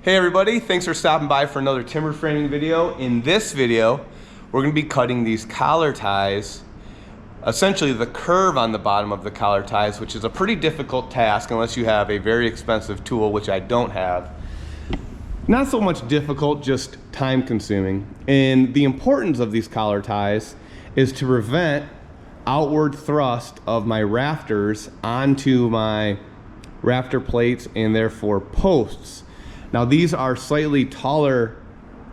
Hey everybody, thanks for stopping by for another timber framing video. In this video, we're going to be cutting these collar ties, essentially the curve on the bottom of the collar ties, which is a pretty difficult task unless you have a very expensive tool, which I don't have. Not so much difficult, just time consuming. And the importance of these collar ties is to prevent outward thrust of my rafters onto my rafter plates and therefore posts. Now these are slightly taller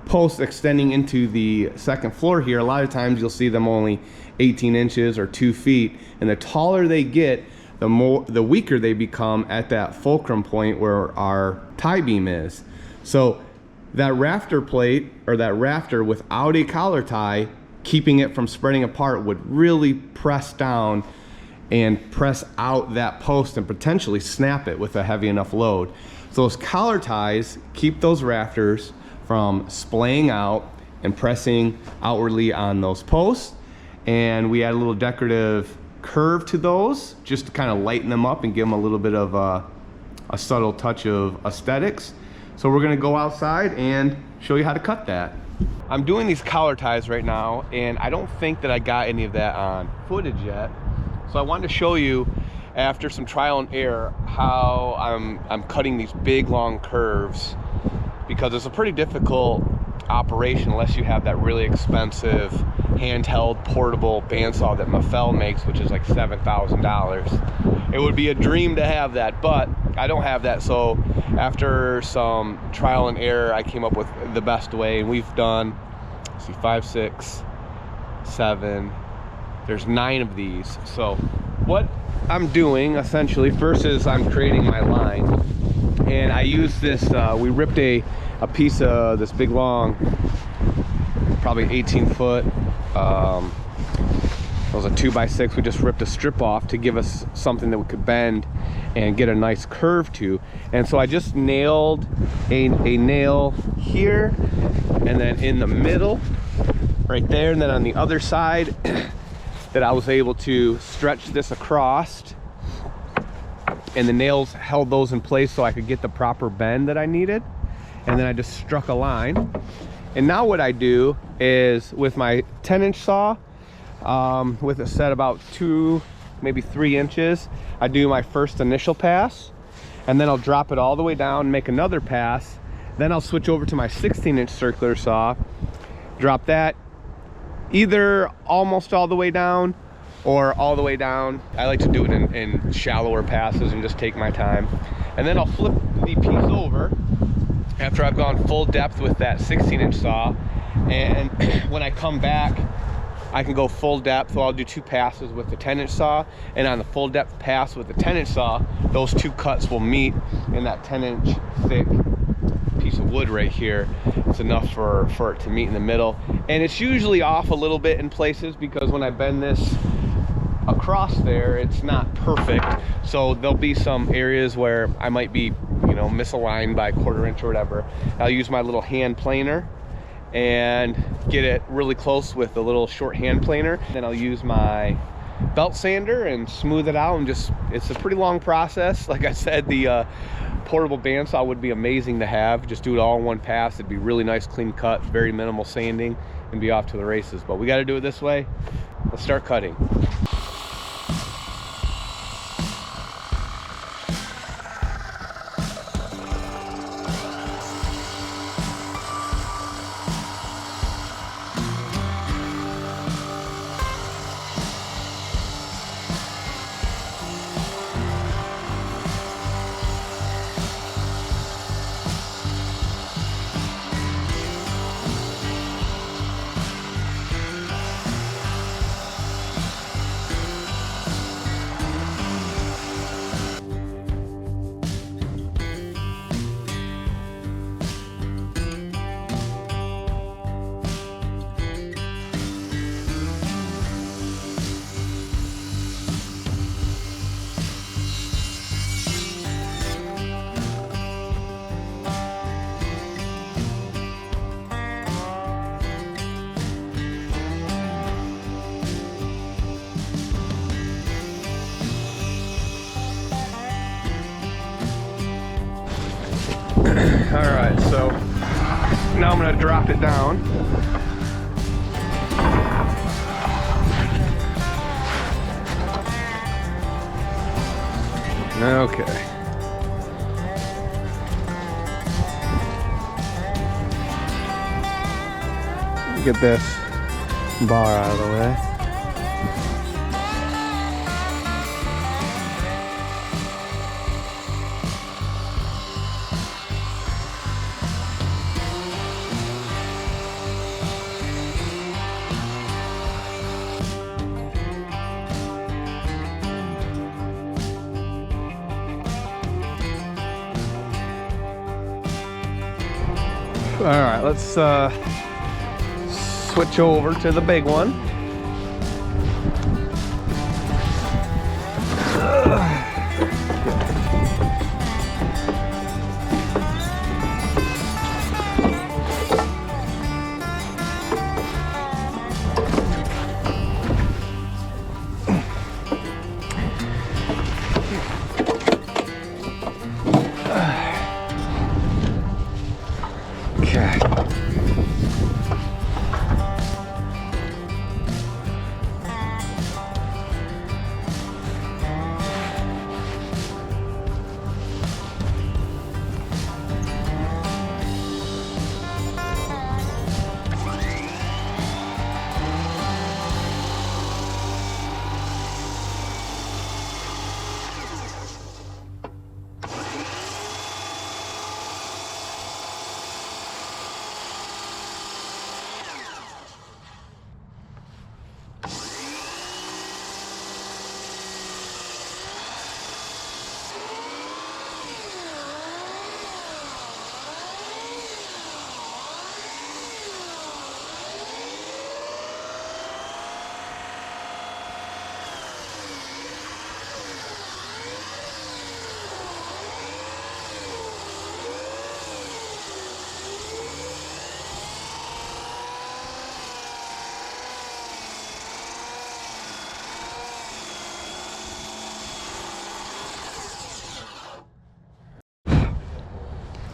posts extending into the second floor here. A lot of times you'll see them only 18 inches or 2 feet, and the taller they get, the weaker they become at that fulcrum point where our tie beam is. So that rafter plate or that rafter without a collar tie, keeping it from spreading apart, would really press down and press out that post and potentially snap it with a heavy enough load. So those collar ties keep those rafters from splaying out and pressing outwardly on those posts. And we add a little decorative curve to those just to kind of lighten them up and give them a little bit of a subtle touch of aesthetics. So we're gonna go outside and show you how to cut that. I'm doing these collar ties right now, and I don't think that I got any of that on footage yet. So I wanted to show you, after some trial and error, how I'm cutting these big long curves, because it's a pretty difficult operation unless you have that really expensive handheld portable bandsaw that Mafell makes, which is like $7,000. It would be a dream to have that, but I don't have that. So after some trial and error, I came up with the best way, and we've done, let's see, 5, 6, 7, there's 9 of these. So what I'm doing essentially first is I'm creating my line, and I use this, we ripped a piece of this big long, probably 18 foot, it was a 2x6. We just ripped a strip off to give us something that we could bend and get a nice curve to. And so I just nailed a nail here, and then in the middle right there, and then on the other side that I was able to stretch this across, and the nails held those in place so I could get the proper bend that I needed. And then I just struck a line. And now what I do is, with my 10-inch saw, with it set about 2, maybe 3 inches, I do my first initial pass, and then I'll drop it all the way down, make another pass. Then I'll switch over to my 16-inch circular saw, drop that either almost all the way down or all the way down. I like to do it in shallower passes and just take my time. And then I'll flip the piece over after I've gone full depth with that 16-inch saw, and when I come back, I can go full depth. So I'll do 2 passes with the 10-inch saw, and on the full depth pass with the 10-inch saw, those 2 cuts will meet in that 10-inch thick piece of wood right here. It's enough for it to meet in the middle, and it's usually off a little bit in places because when I bend this across there, it's not perfect. So there'll be some areas where I might be, you know, misaligned by 1/4 inch or whatever. I'll use my little hand planer and get it really close with the little short hand planer. Then I'll use my belt sander and smooth it out, and just, it's a pretty long process. Like I said, the portable bandsaw would be amazing to have. Just do it all in one pass. It'd be really nice, clean cut, very minimal sanding, and be off to the races. But we got to do it this way. Let's start cutting. All right, so now I'm gonna drop it down. Okay. Get this bar out of the way. All right, let's switch over to the big one. Okay.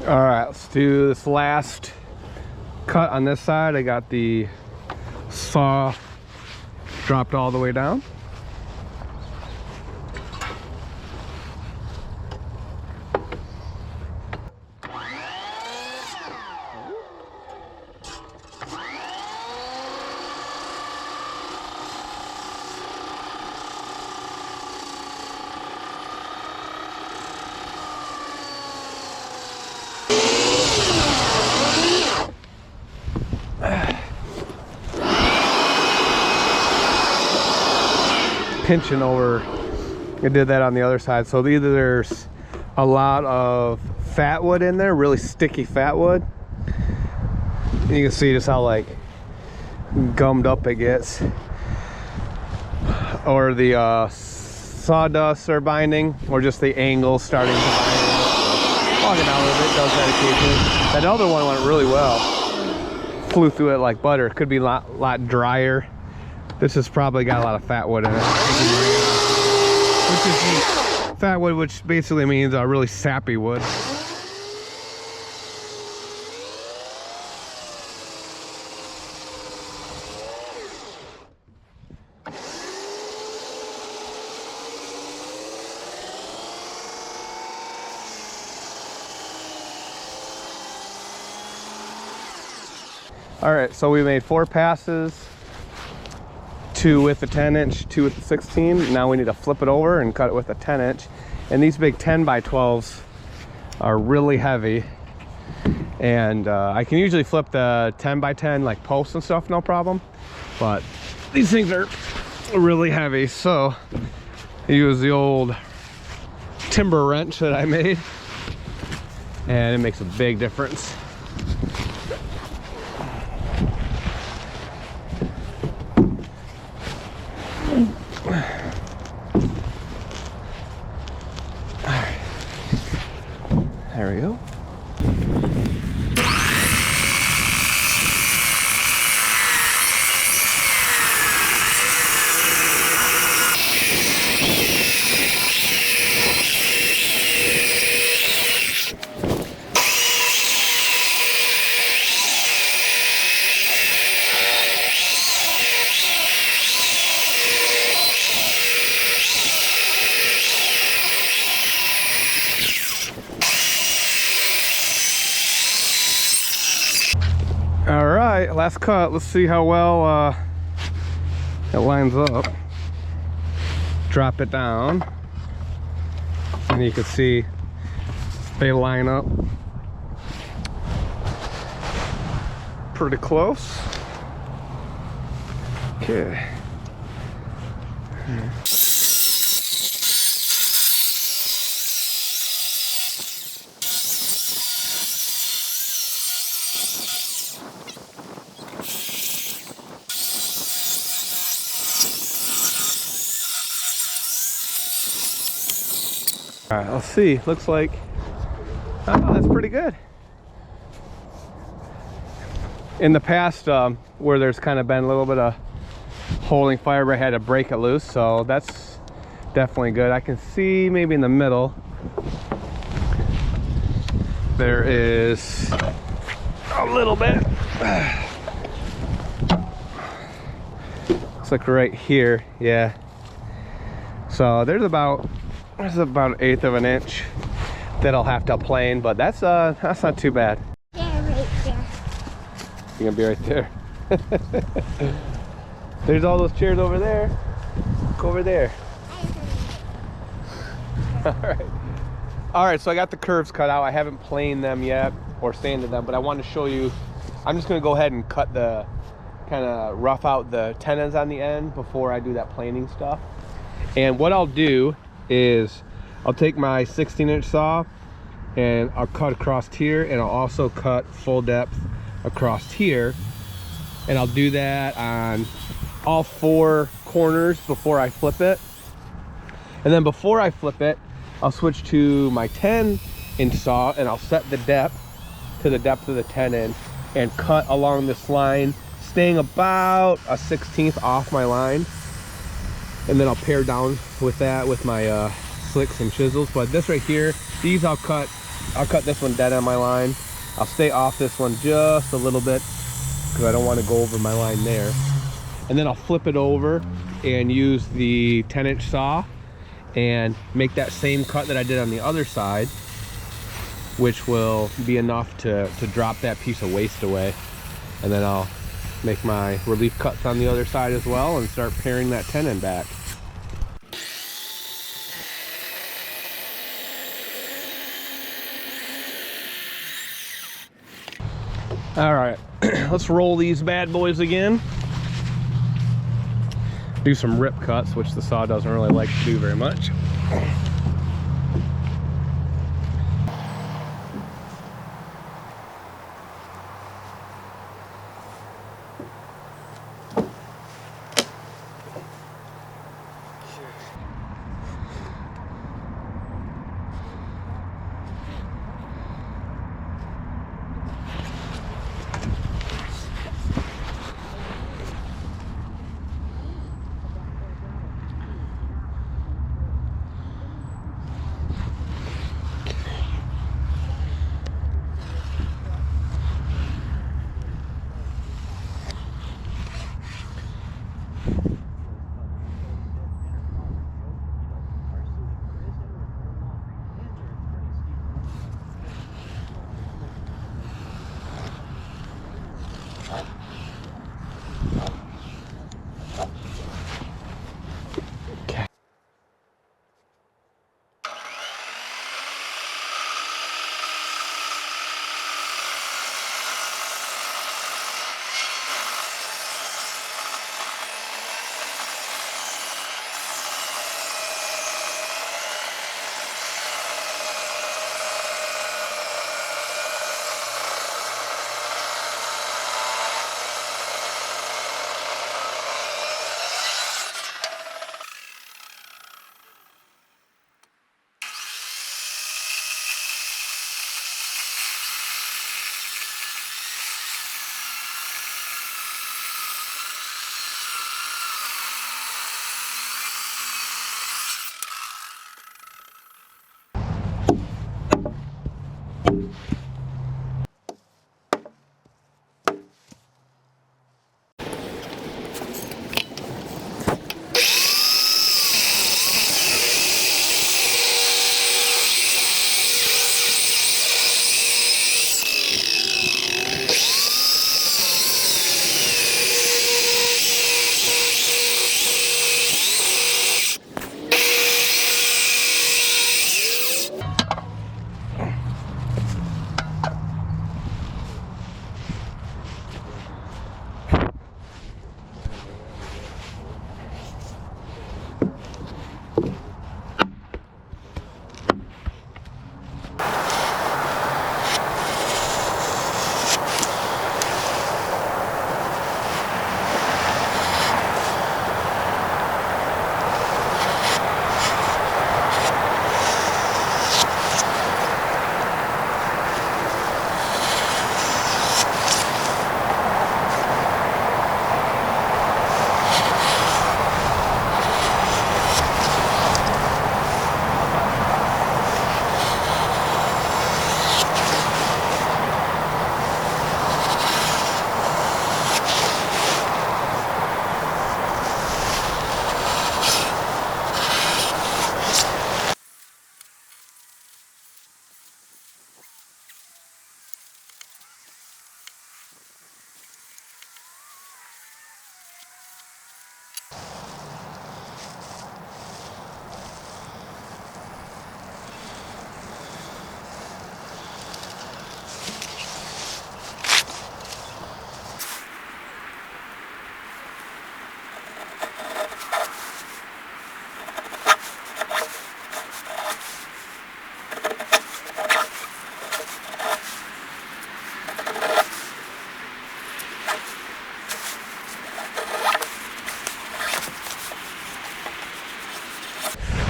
All right, let's do this last cut on this side. I got the saw dropped all the way down. Pinching over, I did that on the other side. So either there's a lot of fat wood in there, really sticky fat wood. You can see just how like gummed up it gets, or the sawdust or binding, or just the angle starting to bind. Walking out a little bit does that occasionally. That other one went really well, flew through it like butter. It could be a lot drier. This has probably got a lot of fat wood in it, which is fat wood, which basically means a really sappy wood. All right, so we made 4 passes. 2 with the 10-inch, 2 with the 16. Now we need to flip it over and cut it with a 10-inch. And these big 10x12s are really heavy. And I can usually flip the 10x10 like posts and stuff, no problem. But these things are really heavy, so I use the old timber wrench that I made, and it makes a big difference. There we go. right, last cut. Let's see how well it lines up. Drop it down, and you can see they line up pretty close. Okay. All right, let's see. Looks like, oh, that's pretty good. In the past, where there's kind of been a little bit of holding fire, I had to break it loose, so that's definitely good. I can see maybe in the middle there is a little bit. Looks like right here, yeah. So there's about an eighth of an inch that I'll have to plane, but that's not too bad. Yeah, right there. You're gonna be right there. There's all those chairs over there. Go over there. All right, so I got the curves cut out. I haven't planed them yet or sanded them, but I wanted to show you. I'm just gonna go ahead and cut the kind of rough out the tenons on the end before I do that planing stuff. And what I'll do is I'll take my 16-inch saw and I'll cut across here, and I'll also cut full depth across here, and I'll do that on all 4 corners before I flip it. And then before I flip it, I'll switch to my 10-inch saw and I'll set the depth to the depth of the tenon and cut along this line, staying about a 1/16 off my line. And then I'll pare down with that with my slicks and chisels. But this right here, these I'll cut this one dead on my line. I'll stay off this one just a little bit because I don't want to go over my line there. And then I'll flip it over and use the 10-inch saw and make that same cut that I did on the other side, which will be enough to drop that piece of waste away. And then I'll make my relief cuts on the other side as well and start paring that tenon back. All right, let's roll these bad boys again. Do some rip cuts, which the saw doesn't really like to do very much.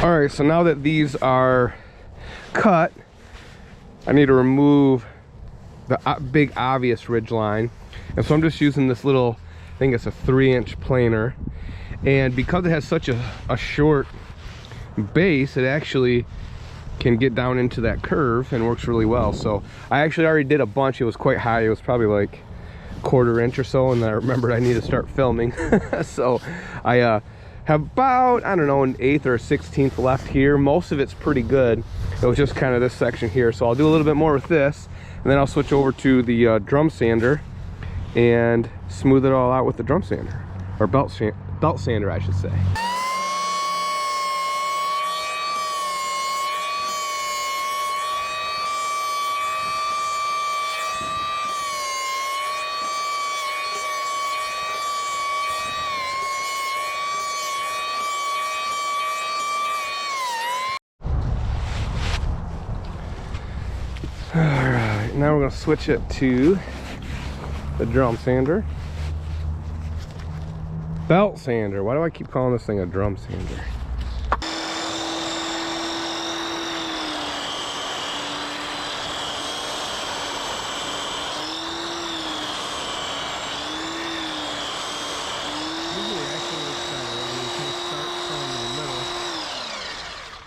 All right, so now that these are cut, I need to remove the big obvious ridge line. And so I'm just using this little, I think it's a 3-inch planer. And because it has such a short base, it actually can get down into that curve and works really well. So I actually already did a bunch. It was quite high. It was probably like 1/4 inch or so, and then I remembered I need to start filming. So I have about, I don't know, an 1/8 or a 1/16 left here. Most of it's pretty good. It was just kind of this section here. So I'll do a little bit more with this, and then I'll switch over to the drum sander and smooth it all out with the drum sander, or belt sander, I should say. Alright, now we're going to switch it to the drum sander. Belt sander. Why do I keep calling this thing a drum sander?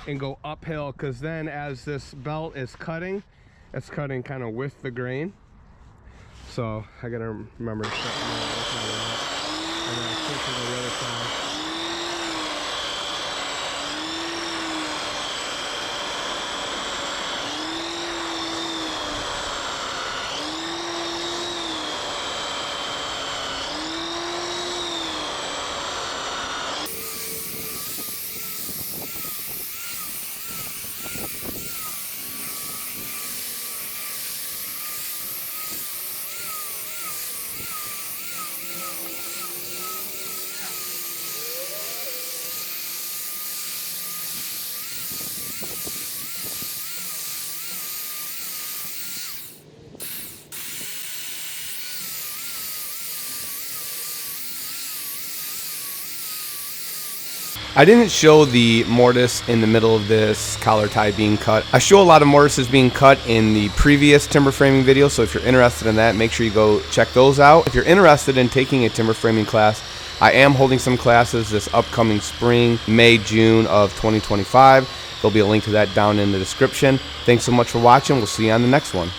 And go uphill, because then as this belt is cutting, it's cutting kind of with the grain. So I gotta remember to start and then switch to the other side. I didn't show the mortise in the middle of this collar tie being cut. I show a lot of mortises being cut in the previous timber framing video, so if you're interested in that, make sure you go check those out. If you're interested in taking a timber framing class, I am holding some classes this upcoming spring, May, June of 2025. There'll be a link to that down in the description. Thanks so much for watching. We'll see you on the next one.